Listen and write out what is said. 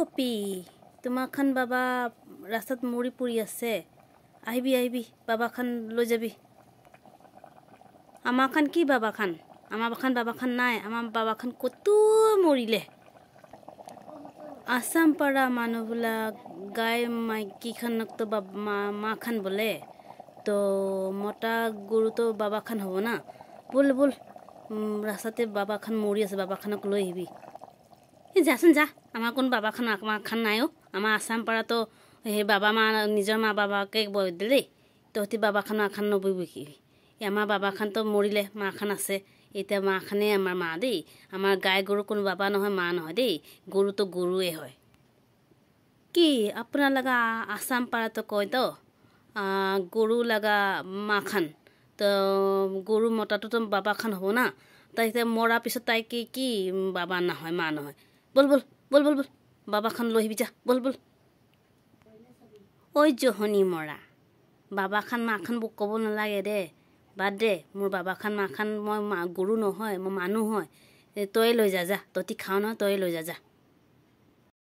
পপি তোমার খান বাবা রাস্তাত মরি পড়ি আছে আহিবি আহিবি বাবা খান লৈ যাবি আমার খান কি বাবা খান নাই আমার বাবা খান কত মরিলে আসাম পাড়া মানুষগুলা গাই মাইকি খানক তো মা খান বলে তো মটা গরু তো বাবা খান হব না বল বল রাস্তাতে বাবা খান মরি আছে বাবা খানক লৈ আহিবি যাচোন যা আমার কোন বাবা খান মা খান নাইও আমার আসাম পাড়া তো বাবা মা নিজের মা বাবাকে বই দিলে তহতি বাবা খান মা খান নবইবি কি আমার বাবা খান তো মরিলে মা খান আছে এটা মা খানে আমার মা দেই আমার গাই গরু কোনো বাবা নহয় মা নহয় দেই গরু তো গরুয়ে হয় কি আপনার লাগা আসাম পাড়া তো কয় তো গরু লাগা মা খান তো গরু মতাটো তো বাবা খান হব না তাই মরা পিছত তাই কি বাবা নহয় মা নহয় বল বল বল বল বল বাবা খান লৈ আহিবি যা বল বল ওই জহনি মরা বাবা খান মা খান বুক কব নালাগে দে বাদ দে মোর বাবা খান মা খান মই গরু নহয় মই মানুহ হয় তই লৈ যা যা ততি খাও নহয় তই লৈ যা যা